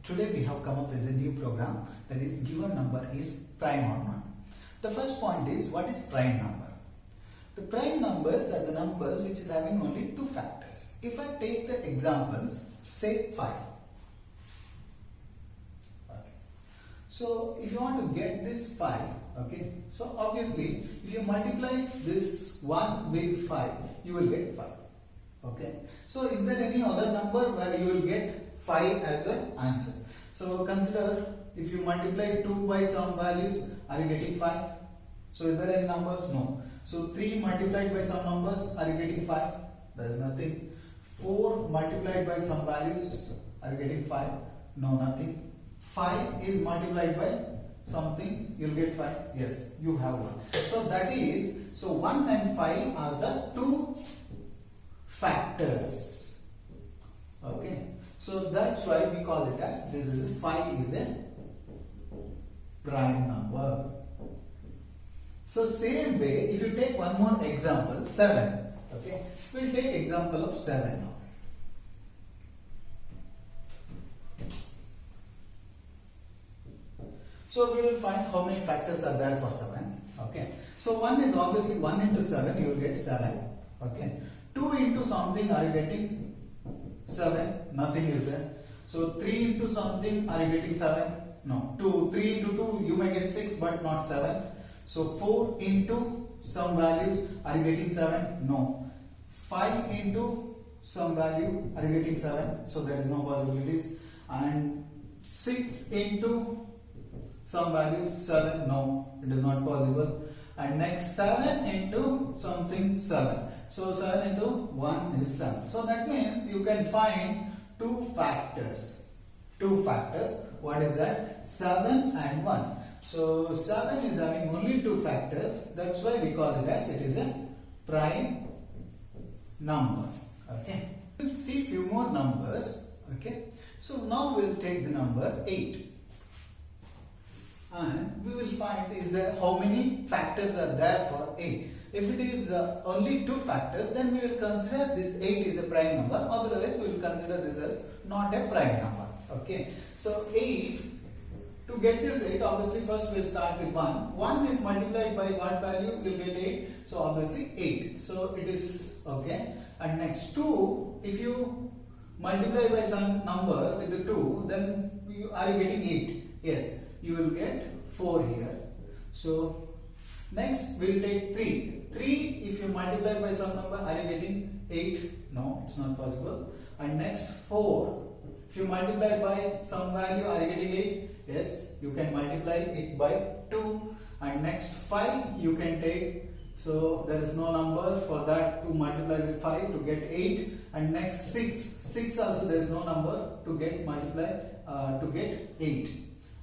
Today we have come up with a new program, that is given number is prime or not. The first point is, what is prime number? The prime numbers are the numbers which is having only two factors. If I take the examples, say 5. Okay. So if you want to get this 5, okay, so obviously if you multiply this 1 with 5, you will get 5. Okay. So is there any other number where you will get 5 as an answer? So consider, if you multiply 2 by some values, are you getting 5? So is there any numbers? No. So 3 multiplied by some numbers, are you getting 5? There is nothing. 4 multiplied by some values, are you getting 5? No, nothing. 5 is multiplied by something, you will get 5. Yes, you have 1. So that is, so 1 and 5 are the two factors. Okay. So that's why we call it as, this is 5 is a prime number. So same way, if you take one more example, 7. Okay. We'll take example of 7 now. So we will find how many factors are there for 7. Okay. So 1 is obviously 1 into 7, you will get 7. Okay. 2 into something, are you getting 7? Nothing is there. So 3 into something, are you getting 7? No. 3 into 2, you may get 6 but not 7. So 4 into some values, are you getting 7? No. 5 into some value, are you getting 7? So there is no possibilities. And 6 into some values, 7. No, it is not possible. And next 7 into something, 7. So 7 into 1 is 7. So that means you can find two factors. Two factors. What is that? 7 and 1. So 7 is having only two factors. That's why we call it as, it is a prime number. Okay. We'll see few more numbers. Okay. So now we'll take the number 8. And we will find is there how many factors are there for 8. If it is only two factors, then we will consider this 8 is a prime number. Otherwise, we will consider this as not a prime number. Okay. So 8, to get this 8, obviously first we will start with 1. 1 is multiplied by what value? We will get 8. So obviously 8. So it is okay. And next 2, if you multiply by some number with the 2, then are you getting 8? Yes. You will get 4 here. So next we will take 3. 3, if you multiply by some number, are you getting 8? No, it's not possible. And next 4, if you multiply by some value, are you getting 8? Yes, you can multiply it by 2. And next 5 you can take. So there is no number for that to multiply with 5 to get 8. And next 6. 6 also there is no number to get multiply to get 8.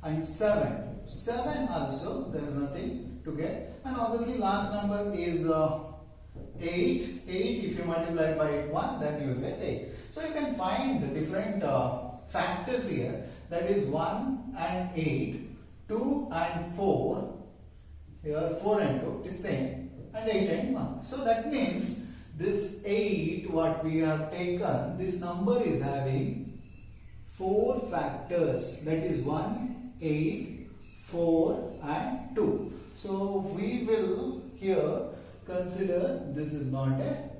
And 7. 7 also there is nothing to get. And obviously last number is 8. 8, if you multiply by 1, then you will get 8. So you can find different factors here. That is 1 and 8, 2 and 4. Here 4 and 2 is same. And 8 and 1. So that means this 8 what we have taken, this number is having 4 factors. That is 1, 8, 4 and 2. So we will here consider this is not a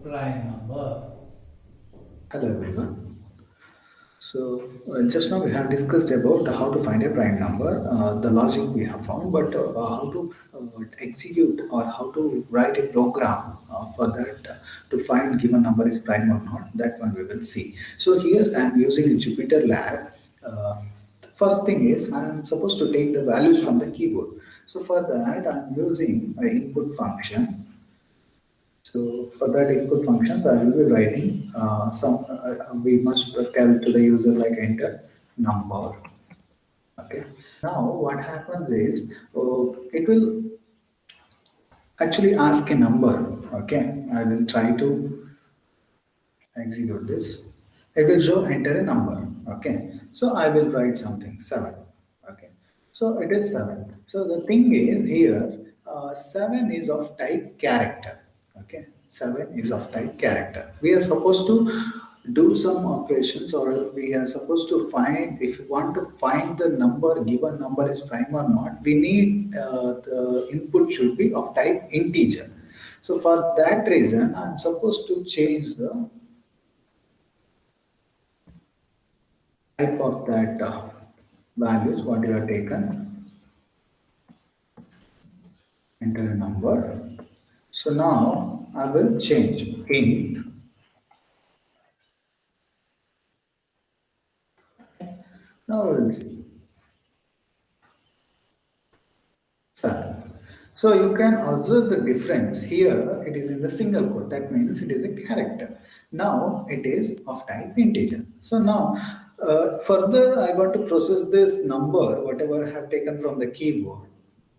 prime number. Hello everyone. So just now we have discussed about how to find a prime number, the logic we have found, but how to execute or how to write a program for that to find given number is prime or not, that one we will see. So here I am using a Jupyter Lab. First thing is I am supposed to take the values from the keyboard. So for that I am using an input function. So for that input functions, I will be writing we must tell to the user like enter number. Okay. Now what happens is it will actually ask a number. Okay. I will try to execute this. It will show enter a number. Okay. So I will write something 7. Okay. So it is 7. So the thing is here 7 is of type character. Okay. 7 is of type character. We are supposed to do some operations, or we are supposed to find, if you want to find the number, given number is prime or not, we need the input should be of type integer. So for that reason, I'm supposed to change the type of that values what you have taken, enter a number. So now I will change int. Now we will see. So, so you can observe the difference here. It is in the single quote. That means it is a character. Now it is of type integer. So now further I want to process this number, whatever I have taken from the keyboard.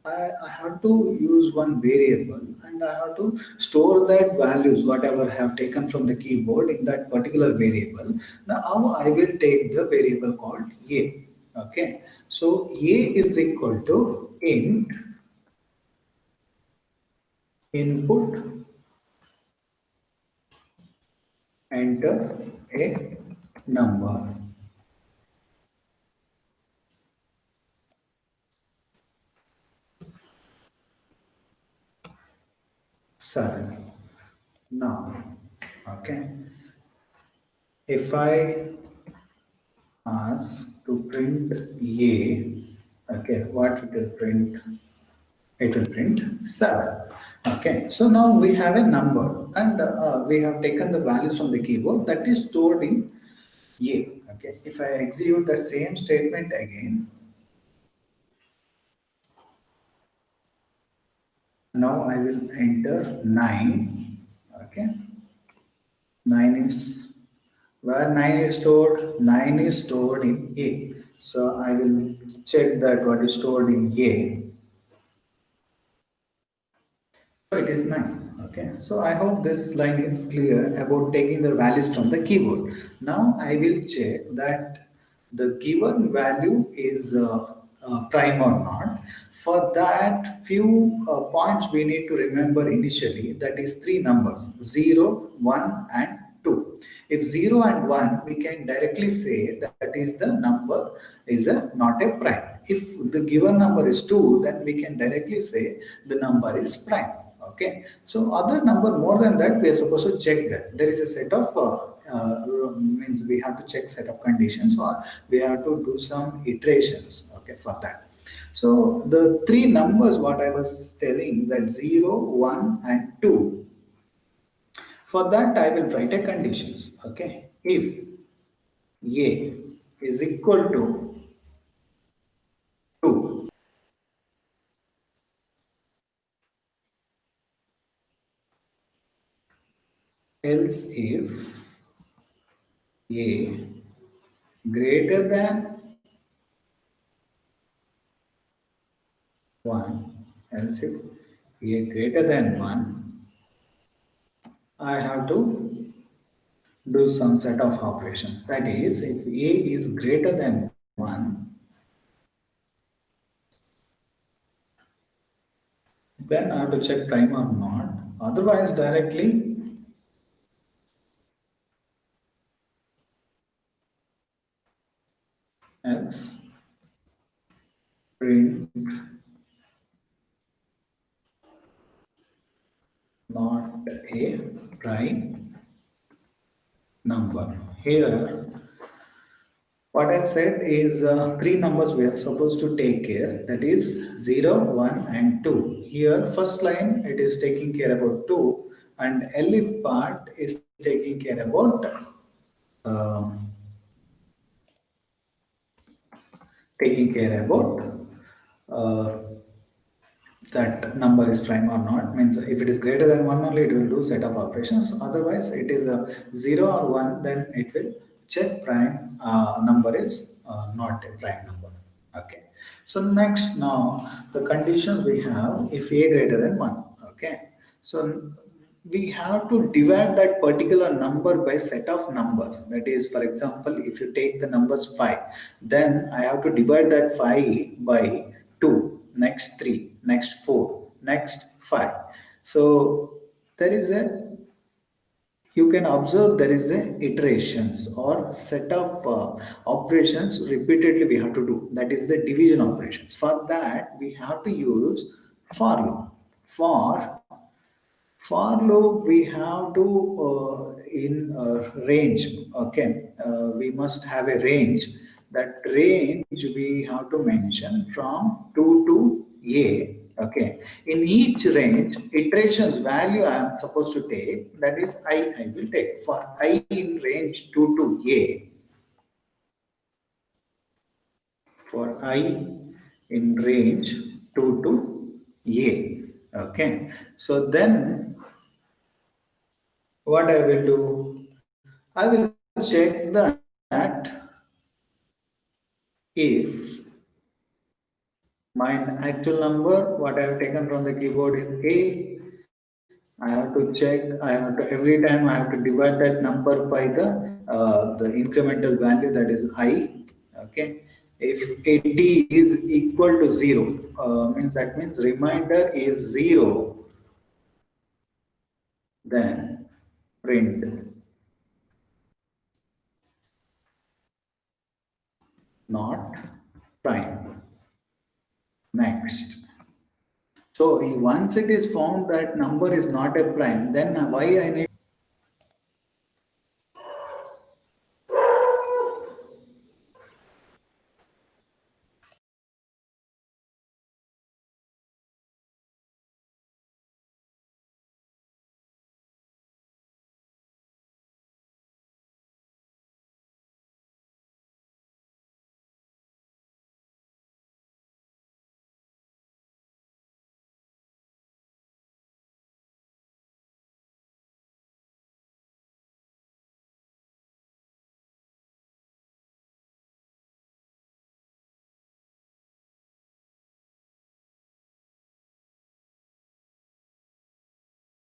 I have to use one variable and I have to store that values, whatever I have taken from the keyboard in that particular variable. Now I will take the variable called a. Okay. So a is equal to int input, enter a number. Seven. Now, okay. If I ask to print a, okay, what it will print? It will print 7. Okay, so now we have a number and we have taken the values from the keyboard that is stored in a. Okay, if I execute that same statement again, now I will enter 9. Okay, 9 is where 9 is stored. 9 is stored in a. So I will check that what is stored in a. So it is 9. Okay, so I hope this line is clear about taking the values from the keyboard. Now I will check that the given value is prime or not. For that, few points we need to remember initially, that is three numbers 0, 1, and 2. If 0 and 1, we can directly say that is the number is not a prime. If the given number is 2, then we can directly say the number is prime. Okay, so other number more than that, we are supposed to check that there is a set of means we have to check set of conditions, or we have to do some iterations. Okay, for that. So the three numbers what I was telling, that 0, 1, and 2, for that I will write a conditions. Okay, if a is equal to 2, else if a greater than 1, else if a greater than 1, I have to do some set of operations. That is, if a is greater than 1, then I have to check prime or not. Otherwise, directly else print not a prime number. Here, what I said is three numbers we are supposed to take care. That is 0, 1, and 2. Here, first line it is taking care about 2, and elif part is taking care about uh, taking care about uh, that number is prime or not. Means if it is greater than 1 only, it will do set of operations. Otherwise it is a 0 or 1, then it will check prime number is not a prime number. Okay, so next, now the conditions we have, if a greater than 1. Okay, so we have to divide that particular number by set of numbers. That is, for example, if you take the numbers 5, then I have to divide that 5 by 2, next 3, next 4, next 5. So there is a you can observe there is a iterations or set of operations repeatedly we have to do. That is the division operations. For that, we have to use for loop. For loop, we have to in range. Okay, we must have a range. That range we have to mention from 2 to a. Okay, in each range, iterations value I am supposed to take. That is I will take for I in range 2 to a. For I in range 2 to a. Okay, so then what I will do? I will check that if my actual number, what I have taken from the keyboard is A, I have to check, I have to, every time I have to divide that number by the incremental value that is I, okay. If 80 is equal to 0, means that means remainder is 0, then print not prime. Next. So once it is found that number is not a prime, then why I need